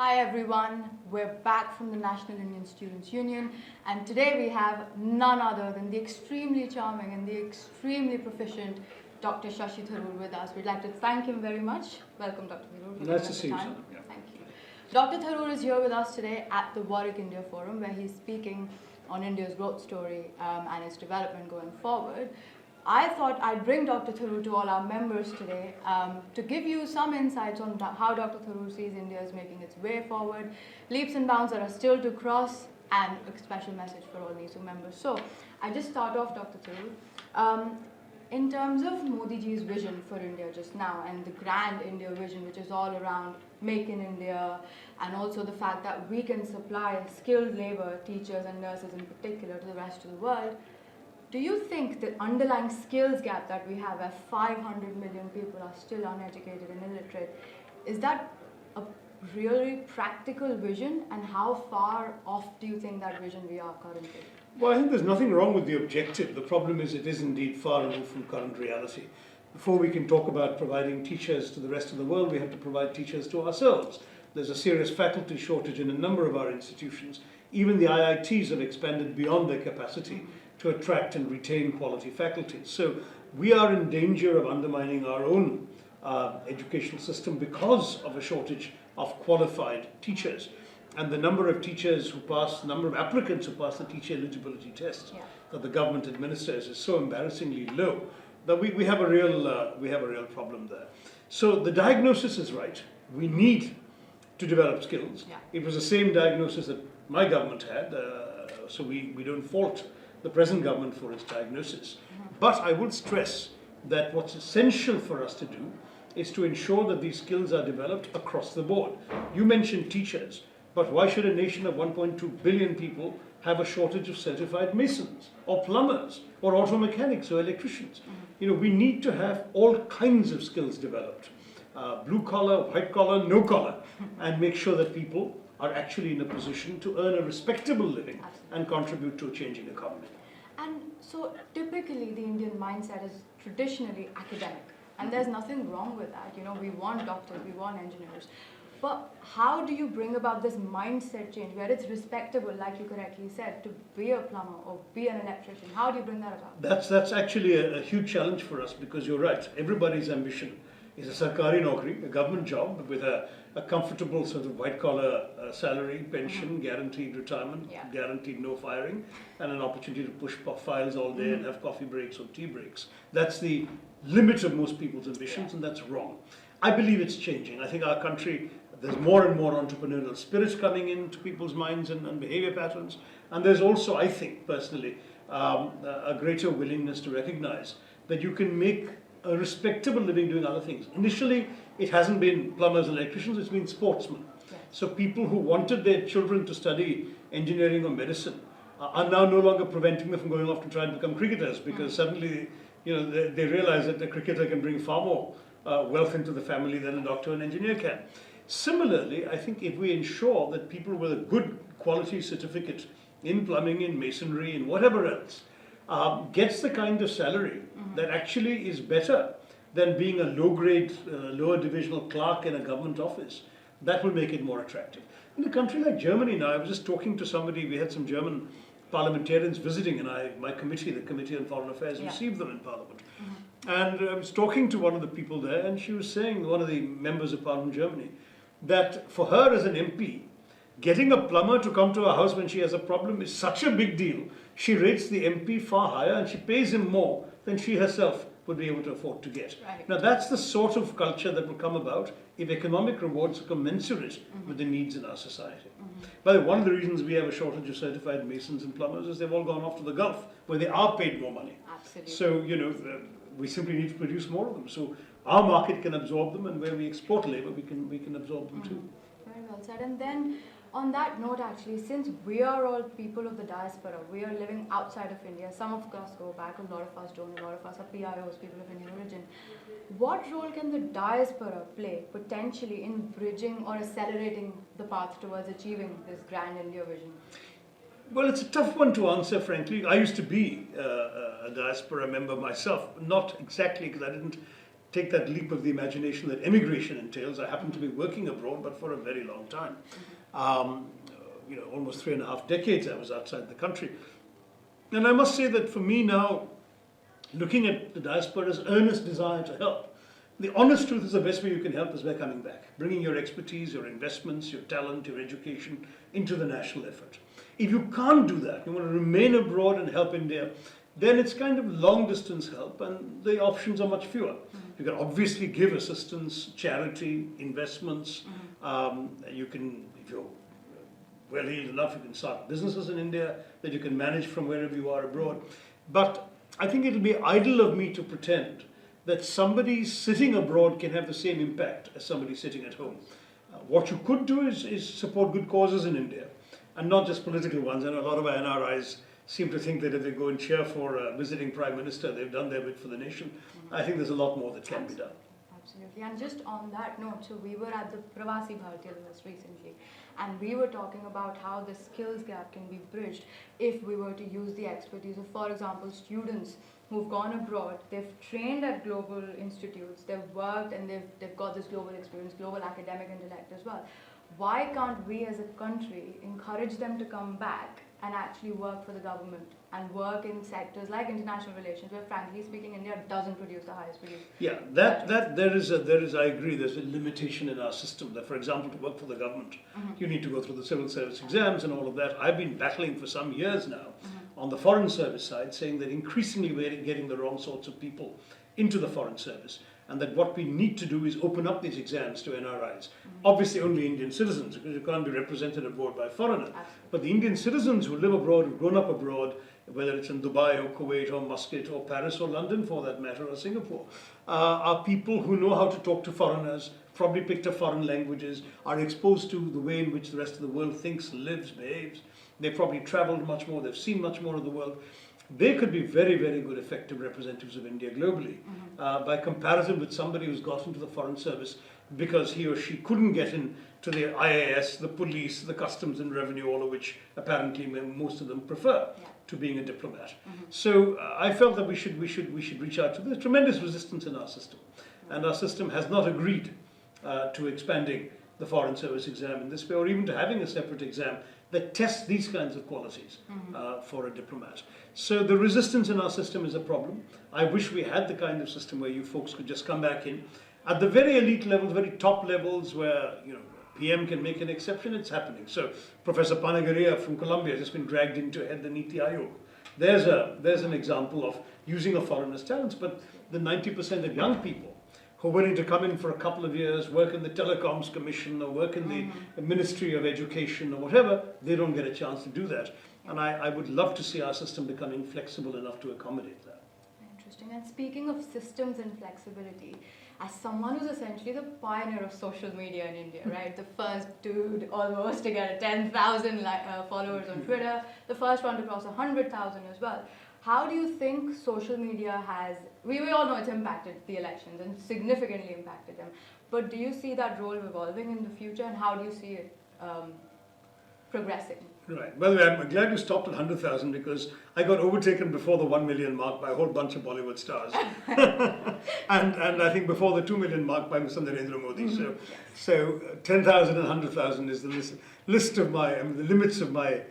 Hi everyone, we're back from the National Indian Students Union, and today we have none other than the extremely charming and the extremely proficient Dr. Shashi Tharoor with us. We'd like to thank him very much. Welcome, Dr. Tharoor. Nice to see you. Yeah. Thank you. Dr. Tharoor is here with us today at the Warwick India Forum, where he's speaking on India's growth story and its development going forward. I thought I'd bring Dr. Tharoor to all our members today to give you some insights on how Dr. Tharoor sees India is making its way forward, leaps and bounds that are still to cross, and a special message for all these members. So I just start off, Dr. Tharoor. In terms of Modi ji's vision for India just now and the grand India vision, which is all around Make in India, and also the fact that we can supply skilled labor, teachers and nurses in particular, to the rest of the world, do you think the underlying skills gap that we have, where 500 million people are still uneducated and illiterate, is that a really practical vision, and how far off do you think that vision we are currently? Well, I think there's nothing wrong with the objective. The problem is it is indeed far removed from current reality. Before we can talk about providing teachers to the rest of the world, we have to provide teachers to ourselves. There's a serious faculty shortage in a number of our institutions. Even the IITs have expanded beyond their capacity to attract and retain quality faculty. So we are in danger of undermining our own educational system because of a shortage of qualified teachers. And the number of teachers who pass, the number of applicants who pass the teacher eligibility test that the government administers is so embarrassingly low that we have a real problem there. So the diagnosis is right. We need to develop skills. It was the same diagnosis that my government had, so we don't fault the present government for its diagnosis. But I would stress that what's essential for us to do is to ensure that these skills are developed across the board. You mentioned teachers, but why should a nation of 1.2 billion people have a shortage of certified masons or plumbers or auto mechanics or electricians? We need to have all kinds of skills developed. Blue collar, white collar, no collar, and make sure that people are actually in a position to earn a respectable living and contribute to a changing economy. And so typically the Indian mindset is traditionally academic, and there's nothing wrong with that. We want doctors, we want engineers. But how do you bring about this mindset change where it's respectable, like you correctly said, to be a plumber or be an electrician? How do you bring that about? That's actually a huge challenge for us, because you're right. Everybody's ambition is a sarkari naukri, a government job with a comfortable sort of white-collar salary, pension, guaranteed retirement, guaranteed no firing, and an opportunity to push files all day and have coffee breaks or tea breaks. That's the limit of most people's ambitions, and that's wrong. I believe it's changing. I think our country, there's more and more entrepreneurial spirits coming into people's minds and behavior patterns, and there's also, I think, personally, a greater willingness to recognize that you can make a respectable living doing other things. Initially, it hasn't been plumbers and electricians, it's been sportsmen. So people who wanted their children to study engineering or medicine are now no longer preventing them from going off to try and become cricketers, because suddenly they realize that a cricketer can bring far more wealth into the family than a doctor and engineer can. Similarly, I think if we ensure that people with a good quality certificate in plumbing, in masonry, in whatever else, gets the kind of salary that actually is better than being a low-grade, lower divisional clerk in a government office, that will make it more attractive. In a country like Germany now, I was just talking to somebody, we had some German parliamentarians visiting, and my committee, the Committee on Foreign Affairs, received them in Parliament. And I was talking to one of the people there, and she was saying, one of the members of Parliament Germany, that for her as an MP, getting a plumber to come to her house when she has a problem is such a big deal. She rates the MP far higher, and she pays him more than she herself would be able to afford to get. Now that's the sort of culture that will come about if economic rewards are commensurate with the needs in our society. By the way, one of the reasons we have a shortage of certified masons and plumbers is they've all gone off to the Gulf, where they are paid more money. Absolutely. So, we simply need to produce more of them. So our market can absorb them, and where we export labor, we can absorb them too. Very well said. And then, on that note, actually, since we are all people of the diaspora, we are living outside of India. Some of us go back, a lot of us don't, a lot of us are PIOs, people of Indian origin. What role can the diaspora play potentially in bridging or accelerating the path towards achieving this grand India vision? Well, it's a tough one to answer, frankly. I used to be a diaspora member myself, not exactly because I didn't take that leap of the imagination that emigration entails. I happen to be working abroad, but for a very long time. Almost 3.5 decades I was outside the country. And I must say that for me now, looking at the diaspora's earnest desire to help, the honest truth is the best way you can help is by coming back, bringing your expertise, your investments, your talent, your education into the national effort. If you can't do that, you want to remain abroad and help India, then it's kind of long distance help and the options are much fewer. You can obviously give assistance, charity, investments. You can, if you're well-heeled enough, you can start businesses in India that you can manage from wherever you are abroad. But I think it'll be idle of me to pretend that somebody sitting abroad can have the same impact as somebody sitting at home. What you could do is support good causes in India, and not just political ones. I know a lot of our NRIs seem to think that if they go and cheer for a visiting Prime Minister, they've done their bit for the nation. I think there's a lot more that can be done. Absolutely. And just on that note, so we were at the Pravasi Bharatiya Divas recently, and we were talking about how the skills gap can be bridged if we were to use the expertise of, for example, students who've gone abroad, they've trained at global institutes, they've worked and they've got this global experience, global academic intellect as well. Why can't we as a country encourage them to come back and actually work for the government and work in sectors like international relations, where frankly speaking, India doesn't produce the highest produce? Yeah, there is, I agree, there's a limitation in our system that, for example, to work for the government, you need to go through the civil service exams and all of that. I've been battling for some years now on the foreign service side, saying that increasingly we're getting the wrong sorts of people into the foreign service, and that what we need to do is open up these exams to NRIs. Obviously only Indian citizens, because you can't be represented abroad by a foreigner. Absolutely. But the Indian citizens who live abroad, who've grown up abroad, whether it's in Dubai or Kuwait or Muscat or Paris or London for that matter, or Singapore, are people who know how to talk to foreigners, probably picked up foreign languages, are exposed to the way in which the rest of the world thinks, lives, behaves. They've probably traveled much more, they've seen much more of the world. They could be very, very good effective representatives of India globally by comparison with somebody who's got into the foreign service because he or she couldn't get into the IAS, the police, the customs and revenue, all of which apparently most of them prefer to being a diplomat. So I felt that we should reach out to. There's tremendous resistance in our system, and our system has not agreed to expanding the foreign service exam in this way, or even to having a separate exam that tests these kinds of qualities for a diplomat. So the resistance in our system is a problem. I wish we had the kind of system where you folks could just come back in. At the very elite levels, very top levels where PM can make an exception, it's happening. So Professor Panagaria from Columbia has just been dragged in to head the Niti Aayog. There's an example of using a foreigner's talents, but the 90% of young people who are willing to come in for a couple of years, work in the Telecoms Commission or work in the Ministry of Education or whatever, they don't get a chance to do that. And I would love to see our system becoming flexible enough to accommodate that. Interesting. And speaking of systems and flexibility, as someone who's essentially the pioneer of social media in India, right? The first dude almost to get 10,000 followers on Twitter, the first one to cross 100,000 as well. How do you think social media has, we all know it's impacted the elections and significantly impacted them, but do you see that role evolving in the future, and how do you see it progressing? Right. By the way, I'm glad you stopped at 100,000 because I got overtaken before the 1 million mark by a whole bunch of Bollywood stars. and I think before the 2 million mark by Mr. Narendra Modi. So 10,000 and 100,000 is the list of the limits of my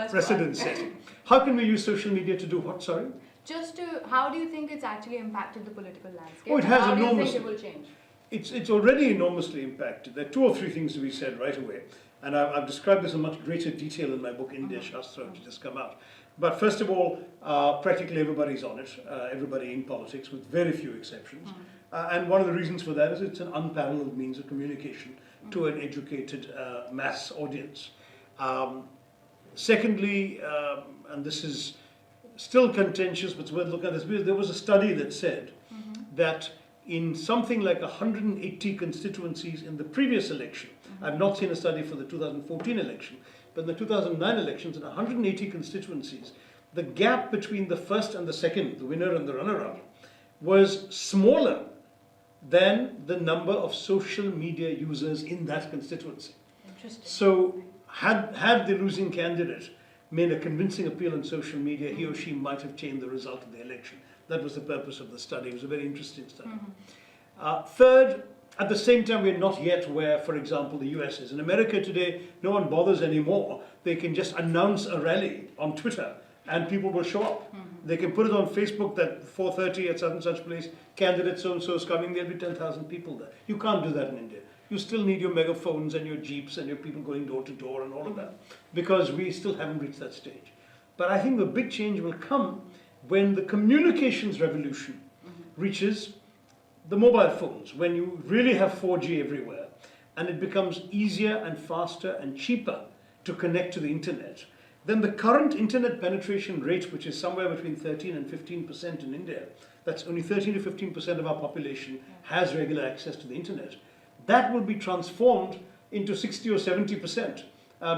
precedent setting. How can we use social media to do what, sorry? How do you think it's actually impacted the political landscape? Oh, it has enormously. How do you think enormously. it will change? It's already enormously impacted. There are 2 or 3 things to be said right away. And I've described this in much greater detail in my book, India Shastra, which has just come out. But first of all, practically everybody's on it, everybody in politics, with very few exceptions. And one of the reasons for that is it's an unparalleled means of communication to an educated mass audience. Secondly, and this is still contentious, but it's worth looking at this, there was a study that said that in something like 180 constituencies in the previous election, I've not seen a study for the 2014 election, but in the 2009 elections, in 180 constituencies, the gap between the first and the second, the winner and the runner-up, was smaller than the number of social media users in that constituency. Interesting. So had the losing candidate made a convincing appeal on social media, he or she might have changed the result of the election. That was the purpose of the study. It was a very interesting study. Third, at the same time, we're not yet where, for example, the US is. In America today, no one bothers anymore. They can just announce a rally on Twitter and people will show up. They can put it on Facebook that 4:30 at such and such place, candidate so-and-so is coming, there'll be 10,000 people there. You can't do that in India. You still need your megaphones and your jeeps and your people going door to door and all of that, because we still haven't reached that stage. But I think the big change will come when the communications revolution reaches the mobile phones, when you really have 4G everywhere, and it becomes easier and faster and cheaper to connect to the internet. Then the current internet penetration rate, which is somewhere between 13 and 15% in India, that's only 13 to 15% of our population has regular access to the internet. That will be transformed into 60 or 70%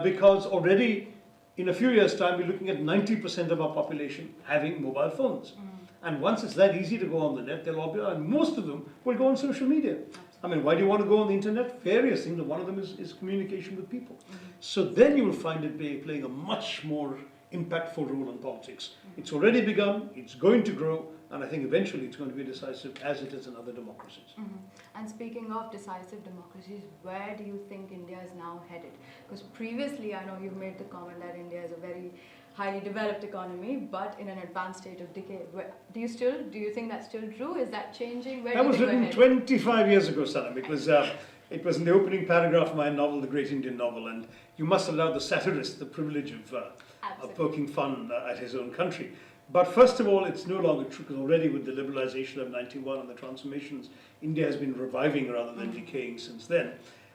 because already in a few years' time we're looking at 90% of our population having mobile phones. And once it's that easy to go on the net, they'll all be, and most of them will go on social media. I mean, why do you want to go on the internet? Various things, and one of them is communication with people. So then you will find it playing a much more impactful role in politics. It's already begun, it's going to grow, and I think eventually it's going to be decisive as it is in other democracies. And speaking of decisive democracies, where do you think India is now headed? Because previously, I know you've made the comment that India is a very highly developed economy, but in an advanced state of decay. Do you think that's still true? Is that changing? Where That do was you think written we're headed? 25 years ago, Sanam. It was in the opening paragraph of my novel, The Great Indian Novel, and you must allow the satirist the privilege of poking fun at his own country. But first of all, it's no longer true, because already with the liberalization of 91 and the transformations, India has been reviving rather than decaying since then.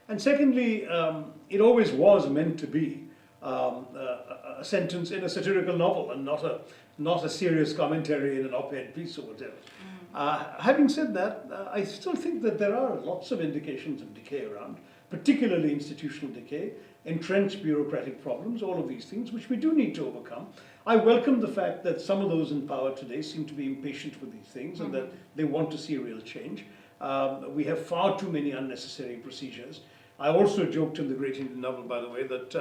And secondly, it always was meant to be a sentence in a satirical novel and not a serious commentary in an op-ed piece or whatever. Having said that, I still think that there are lots of indications of decay around, particularly institutional decay, entrenched bureaucratic problems, all of these things, which we do need to overcome. I welcome the fact that some of those in power today seem to be impatient with these things and that they want to see real change. We have far too many unnecessary procedures. I also joked in The Great Indian Novel, by the way, that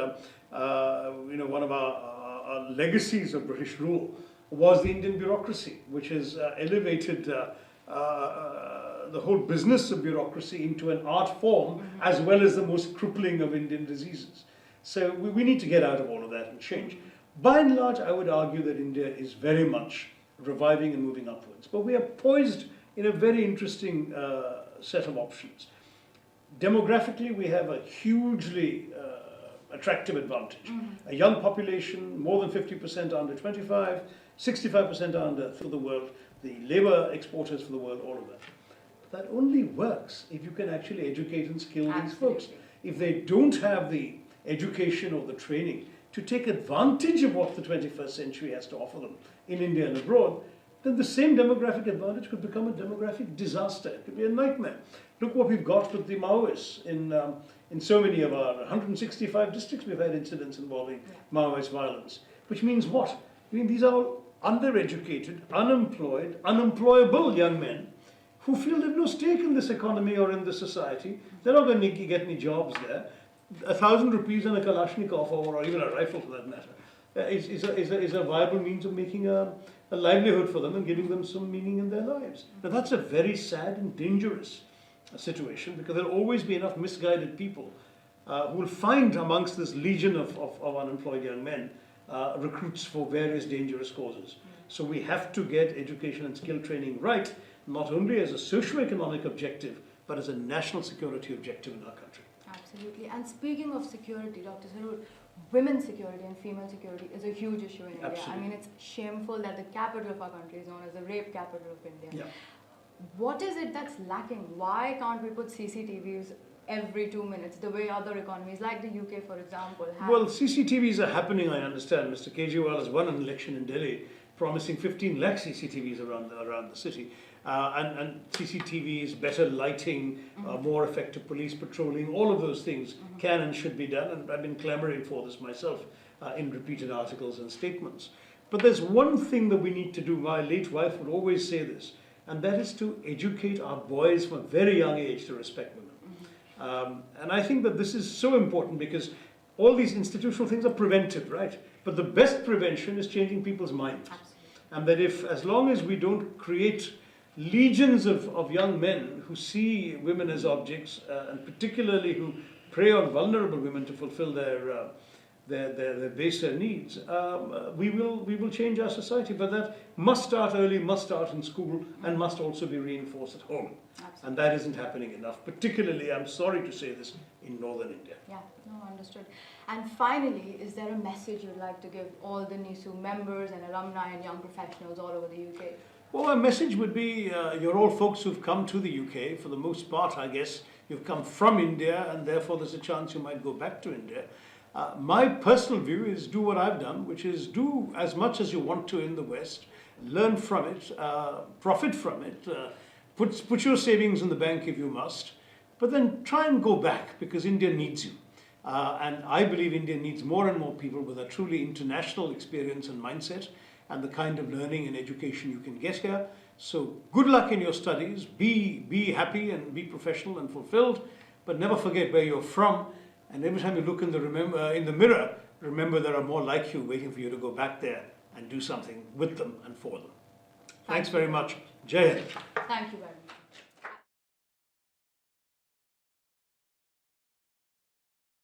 one of our legacies of British rule was the Indian bureaucracy, which has elevated the whole business of bureaucracy into an art form, as well as the most crippling of Indian diseases. So we need to get out of all of that and change. By and large, I would argue that India is very much reviving and moving upwards. But we are poised in a very interesting set of options. Demographically, we have a hugely attractive advantage. A young population, more than 50% under 25, 65% under for the world, the labor exporters for the world, all of that. That only works if you can actually educate and skill these folks. If they don't have the education or the training to take advantage of what the 21st century has to offer them in India and abroad, then the same demographic advantage could become a demographic disaster. It could be a nightmare. Look what we've got with the Maoists in so many of our 165 districts. We've had incidents involving Maoist violence, which means what? I mean, these are undereducated, unemployed, unemployable young men who feel they've no stake in this economy or in this society. They're not going to get any jobs there. 1,000 rupees and a Kalashnikov, or even a rifle for that matter, is a viable means of making a livelihood for them and giving them some meaning in their lives. Now that's a very sad and dangerous situation, because there'll always be enough misguided people who will find amongst this legion of unemployed young men recruits for various dangerous causes. So we have to get education and skill training right, not only as a socio-economic objective, but as a national security objective in our country. Absolutely. And speaking of security, Dr. Tharoor, women's security and female security is a huge issue in India. Absolutely. I mean, it's shameful that the capital of our country is known as the rape capital of India. Yeah. What is it that's lacking? Why can't we put CCTVs every 2 minutes, the way other economies, like the UK, for example, have? Well, CCTVs are happening, I understand. Mr. Kejriwal has won an election in Delhi, promising 15 lakh CCTVs around the city. And CCTVs, better lighting, more effective police patrolling, all of those things can and should be done. And I've been clamoring for this myself in repeated articles and statements. But there's one thing that we need to do. My late wife would always say this, and that is to educate our boys from a very young age to respect women. And I think that this is so important, because all these institutional things are preventive, right? But the best prevention is changing people's minds. Absolutely. and that if, as long as we don't create legions of young men who see women as objects, and particularly who prey on vulnerable women to fulfill their baser needs, we will change our society. But that must start early, must start in school, and must also be reinforced at home. Absolutely. And that isn't happening enough, particularly, I'm sorry to say this, in northern India. Yeah, no, understood. And finally, is there a message you'd like to give all the NISU members and alumni and young professionals all over the UK? Well, my message would be, you're all folks who've come to the UK, for the most part, I guess. You've come from India, and therefore there's a chance you might go back to India. My personal view is do what I've done, which is do as much as you want to in the West, learn from it, profit from it, put your savings in the bank if you must, but then try and go back, because India needs you. And I believe India needs more and more people with a truly international experience and mindset, and the kind of learning and education you can get here. So good luck in your studies, be happy and be professional and fulfilled, but never forget where you're from. And every time you look in the mirror, remember there are more like you waiting for you to go back there and do something with them and for them. Thanks very much. Jai Hind. Thank you very much.